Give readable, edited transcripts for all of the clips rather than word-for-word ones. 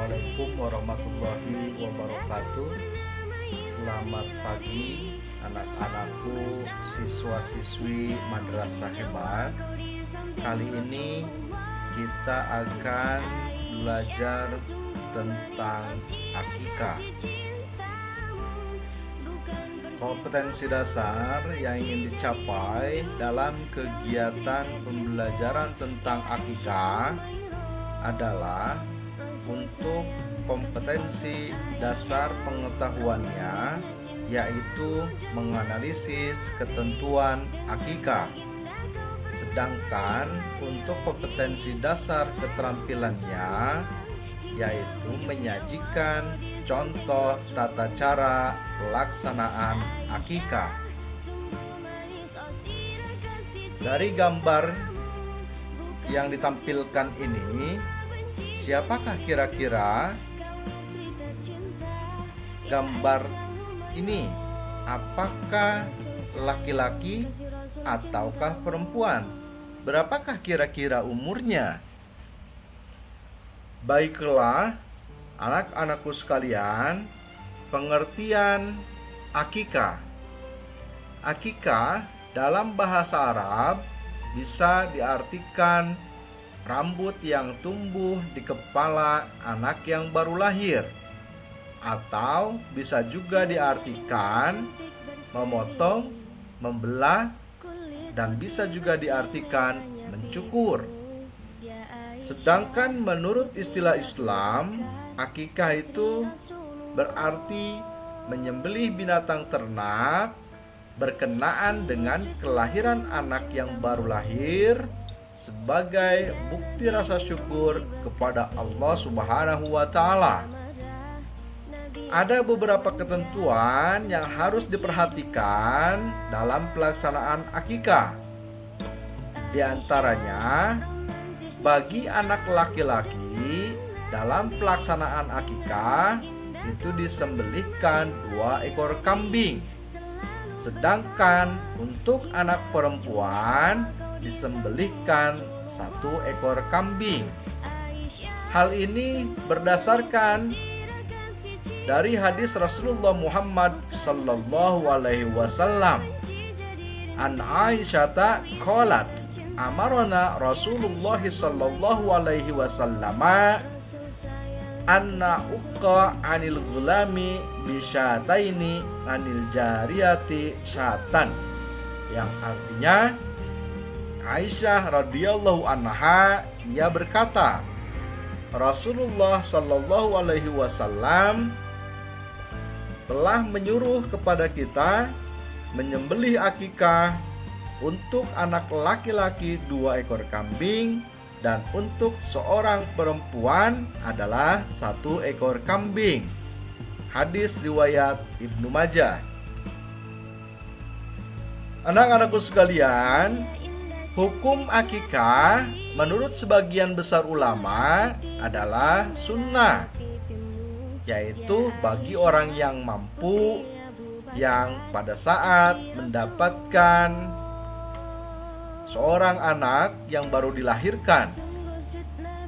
Assalamualaikum warahmatullahi wabarakatuh. Selamat pagi anak-anakku, siswa-siswi Madrasah Hebat. Kali ini kita akan belajar tentang akikah. Kompetensi dasar yang ingin dicapai dalam kegiatan pembelajaran tentang akikah adalah untuk kompetensi dasar pengetahuannya, yaitu menganalisis ketentuan akikah. Sedangkan untuk kompetensi dasar keterampilannya, yaitu menyajikan contoh tata cara pelaksanaan akikah. Dari gambar yang ditampilkan ini, siapakah kira-kira gambar ini? Apakah laki-laki ataukah perempuan? Berapakah kira-kira umurnya? Baiklah, anak-anakku sekalian, pengertian akikah. Akikah dalam bahasa Arab bisa diartikan rambut yang tumbuh di kepala anak yang baru lahir, atau bisa juga diartikan memotong, membelah, dan bisa juga diartikan mencukur. Sedangkan menurut istilah Islam, akikah itu berarti menyembelih binatang ternak berkenaan dengan kelahiran anak yang baru lahir sebagai bukti rasa syukur kepada Allah Subhanahu wa Ta'ala. Ada beberapa ketentuan yang harus diperhatikan dalam pelaksanaan akikah. Di antaranya, bagi anak laki-laki dalam pelaksanaan akikah itu disembelihkan 2 ekor kambing. Sedangkan untuk anak perempuan disembelihkan 1 ekor kambing. Hal ini berdasarkan dari hadis Rasulullah Muhammad sallallahu alaihi wasallam. An Aisyata qalat, amarona Rasulullah sallallahu alaihi wasallam anna uqqa anil gulami bisyataini anil jariyati syatan, yang artinya Aisyah radhiyallahu anha ia berkata, Rasulullah sallallahu alaihi wasallam telah menyuruh kepada kita menyembelih akikah untuk anak laki-laki 2 ekor kambing, dan untuk seorang perempuan adalah 1 ekor kambing. Hadis riwayat Ibnu Majah. Anak-anakku sekalian, hukum akikah menurut sebagian besar ulama adalah sunnah, yaitu bagi orang yang mampu, yang pada saat mendapatkan seorang anak yang baru dilahirkan.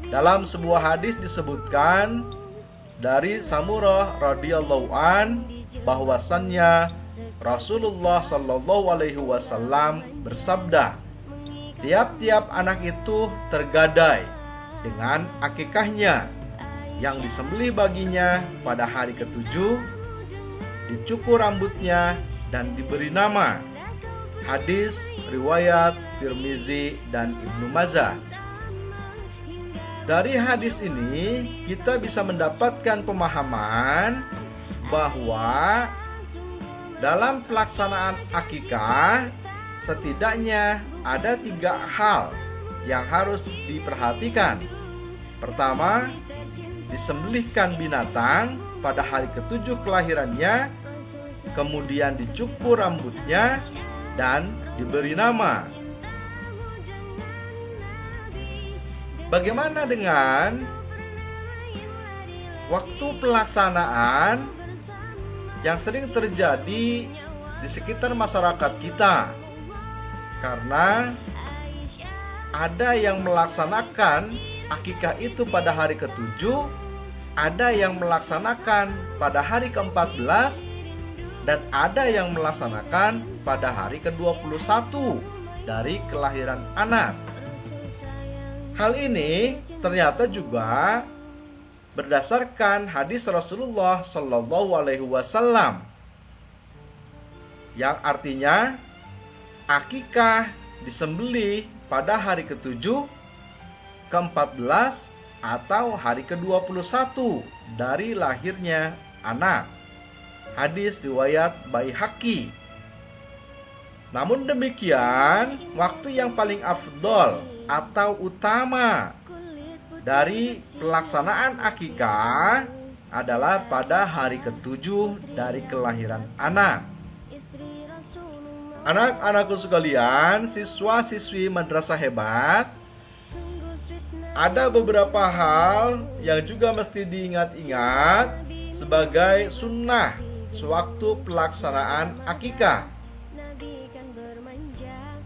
Dalam sebuah hadis disebutkan dari Samurah radhiyallahu an bahwasannya Rasulullah sallallahu alaihi wasallam bersabda, tiap-tiap anak itu tergadai dengan akikahnya yang disembelih baginya pada hari ke-7, dicukur rambutnya dan diberi nama. Hadis riwayat Tirmizi dan Ibnu Majah. Dari hadis ini kita bisa mendapatkan pemahaman bahwa dalam pelaksanaan akikah setidaknya ada 3 hal yang harus diperhatikan. Pertama, disembelihkan binatang pada hari ke-7 kelahirannya, kemudian dicukur rambutnya dan diberi nama. Bagaimana dengan waktu pelaksanaan yang sering terjadi di sekitar masyarakat kita? Karena ada yang melaksanakan akikah itu pada hari ke-7, ada yang melaksanakan pada hari ke-14 dan ada yang melaksanakan pada hari ke-21 dari kelahiran anak. Hal ini ternyata juga berdasarkan hadis Rasulullah Shallallahu Alaihi Wasallam yang artinya akikah disembelih pada hari ke-7, ke-14 atau hari ke-21 dari lahirnya anak. Hadis riwayat Baihaqi. Namun demikian, waktu yang paling afdol atau utama dari pelaksanaan akikah adalah pada hari ke-7 dari kelahiran anak. Anak-anakku sekalian, siswa-siswi madrasah hebat, ada beberapa hal yang juga mesti diingat-ingat sebagai sunnah sewaktu pelaksanaan akikah.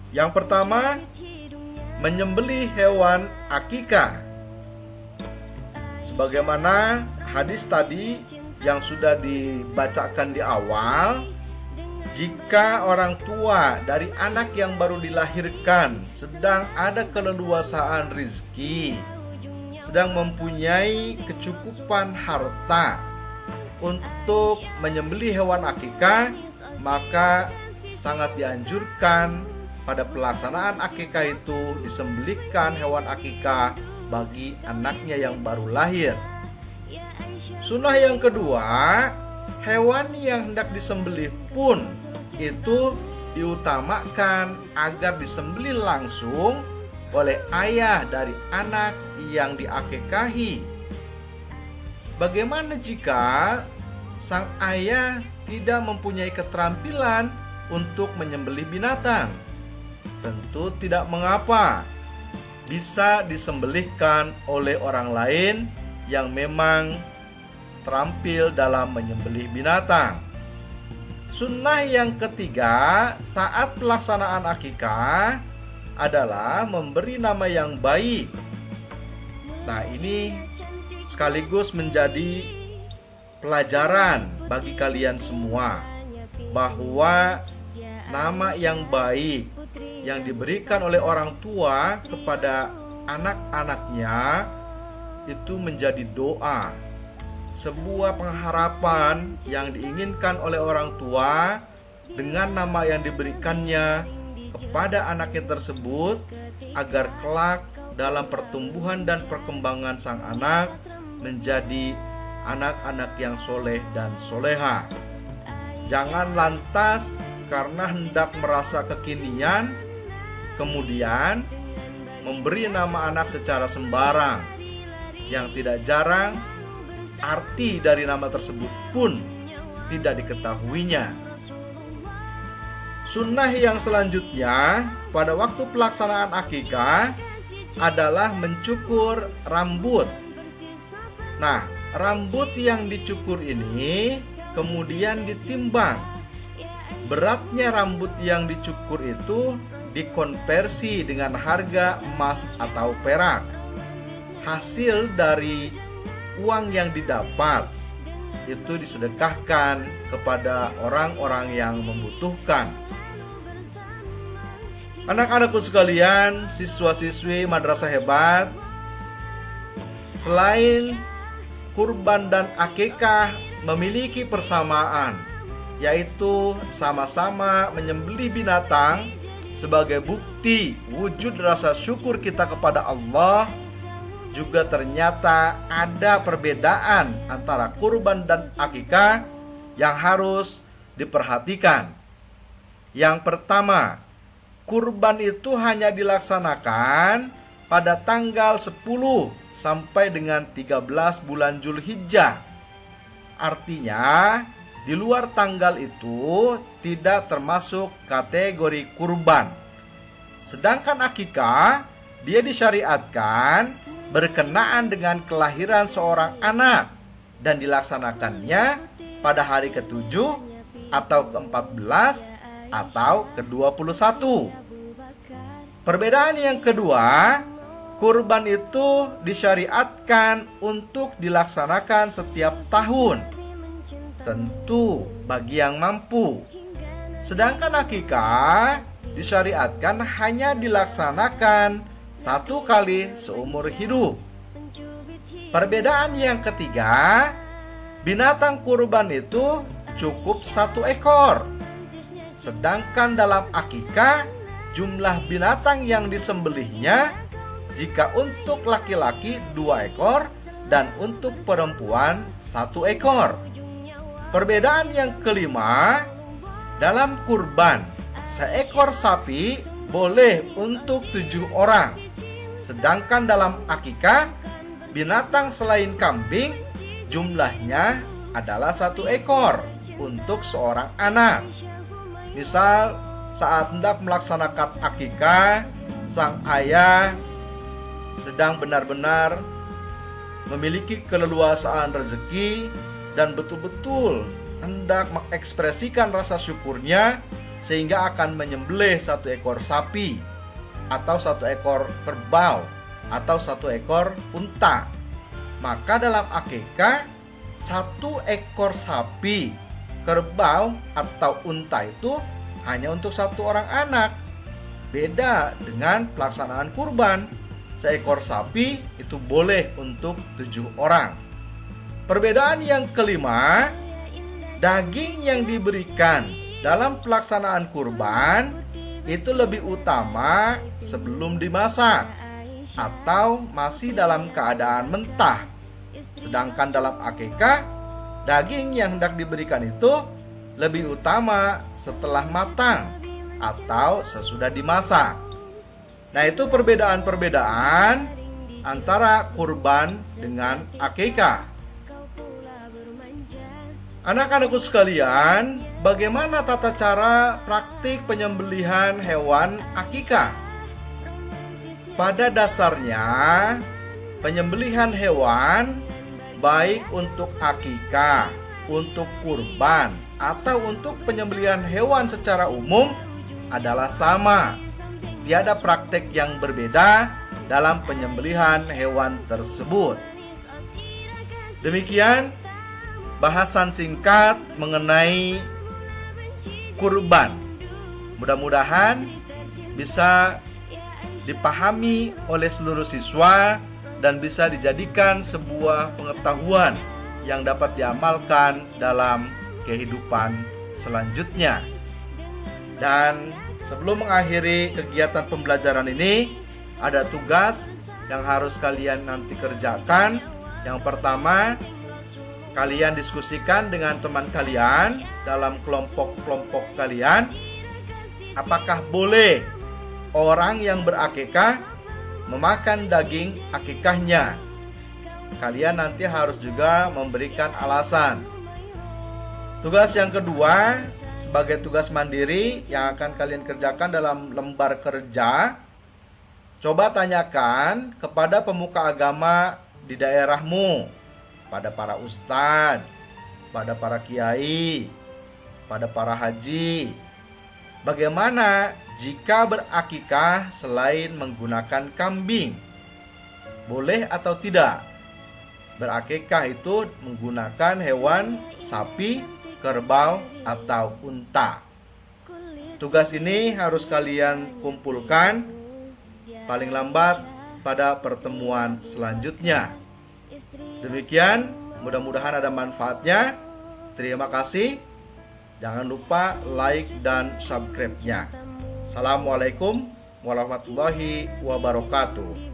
Yang pertama, menyembelih hewan akikah. Sebagaimana hadis tadi yang sudah dibacakan di awal, jika orang tua dari anak yang baru dilahirkan sedang ada keleluasaan rizki, sedang mempunyai kecukupan harta untuk menyembelih hewan akikah, maka sangat dianjurkan pada pelaksanaan akikah itu disembelihkan hewan akikah bagi anaknya yang baru lahir. Sunnah yang kedua, hewan yang hendak disembelih pun itu diutamakan agar disembelih langsung oleh ayah dari anak yang diakikahi. Bagaimana jika sang ayah tidak mempunyai keterampilan untuk menyembelih binatang? Tentu tidak mengapa, bisa disembelihkan oleh orang lain yang memang terampil dalam menyembelih binatang. Sunnah yang ketiga saat pelaksanaan akikah adalah memberi nama yang baik. Nah, ini sekaligus menjadi pelajaran bagi kalian semua bahwa nama yang baik yang diberikan oleh orang tua kepada anak-anaknya itu menjadi doa, sebuah pengharapan yang diinginkan oleh orang tua dengan nama yang diberikannya kepada anaknya tersebut, agar kelak dalam pertumbuhan dan perkembangan sang anak menjadi anak-anak yang soleh dan soleha. Jangan lantas karena hendak merasa kekinian kemudian memberi nama anak secara sembarang, yang tidak jarang arti dari nama tersebut pun tidak diketahuinya. Sunnah yang selanjutnya pada waktu pelaksanaan akikah adalah mencukur rambut. Nah, rambut yang dicukur ini kemudian ditimbang. Beratnya rambut yang dicukur itu dikonversi dengan harga emas atau perak. Hasil dari uang yang didapat itu disedekahkan kepada orang-orang yang membutuhkan. Anak-anakku sekalian, siswa-siswi madrasah hebat, selain kurban dan akikah memiliki persamaan, yaitu sama-sama menyembelih binatang sebagai bukti wujud rasa syukur kita kepada Allah, juga ternyata ada perbedaan antara kurban dan akikah yang harus diperhatikan. Yang pertama, kurban itu hanya dilaksanakan pada tanggal 10 sampai dengan 13 bulan Zulhijjah. Artinya, di luar tanggal itu tidak termasuk kategori kurban. Sedangkan akikah, dia disyariatkan berkenaan dengan kelahiran seorang anak dan dilaksanakannya pada hari ke-7 atau ke-14 atau ke-21. Perbedaan yang kedua, kurban itu disyariatkan untuk dilaksanakan setiap tahun, tentu bagi yang mampu. Sedangkan akikah disyariatkan hanya dilaksanakan satu kali seumur hidup. Perbedaan yang ketiga, binatang kurban itu cukup 1 ekor. Sedangkan dalam akikah, jumlah binatang yang disembelihnya jika untuk laki-laki 2 ekor dan untuk perempuan 1 ekor. Perbedaan yang kelima, dalam kurban, seekor sapi boleh untuk 7 orang. Sedangkan dalam akikah, binatang selain kambing, jumlahnya adalah 1 ekor untuk seorang anak. Misal, saat hendak melaksanakan akikah, sang ayah sedang benar-benar memiliki keleluasaan rezeki dan betul-betul hendak mengekspresikan rasa syukurnya, sehingga akan menyembelih 1 ekor sapi atau 1 ekor kerbau atau 1 ekor unta. Maka dalam akikah, 1 ekor sapi, kerbau atau unta itu hanya untuk 1 orang anak. Beda dengan pelaksanaan kurban, seekor sapi itu boleh untuk 7 orang. Perbedaan yang kelima, daging yang diberikan dalam pelaksanaan kurban itu lebih utama sebelum dimasak atau masih dalam keadaan mentah. Sedangkan dalam akikah, daging yang hendak diberikan itu lebih utama setelah matang atau sesudah dimasak. Nah, itu perbedaan-perbedaan antara kurban dengan akikah. Anak-anakku sekalian, bagaimana tata cara praktik penyembelihan hewan akikah? Pada dasarnya, penyembelihan hewan baik untuk akikah, untuk kurban, atau untuk penyembelihan hewan secara umum adalah sama. Tiada praktek yang berbeda dalam penyembelihan hewan tersebut. Demikian bahasan singkat mengenai kurban. Mudah-mudahan bisa dipahami oleh seluruh siswa dan bisa dijadikan sebuah pengetahuan yang dapat diamalkan dalam kehidupan selanjutnya. Dan sebelum mengakhiri kegiatan pembelajaran ini, ada tugas yang harus kalian nanti kerjakan. Yang pertama, kalian diskusikan dengan teman kalian dalam kelompok-kelompok kalian, apakah boleh orang yang berakikah memakan daging akikahnya. Kalian nanti harus juga memberikan alasan. Tugas yang kedua, sebagai tugas mandiri yang akan kalian kerjakan dalam lembar kerja, coba tanyakan kepada pemuka agama di daerahmu, pada para ustadz, pada para kiai, pada para haji, bagaimana jika berakikah selain menggunakan kambing? Boleh atau tidak? Berakikah itu menggunakan hewan sapi, kerbau, atau unta. Tugas ini harus kalian kumpulkan paling lambat pada pertemuan selanjutnya. Demikian, mudah-mudahan ada manfaatnya. Terima kasih. Jangan lupa like dan subscribe-nya. Assalamualaikum warahmatullahi wabarakatuh.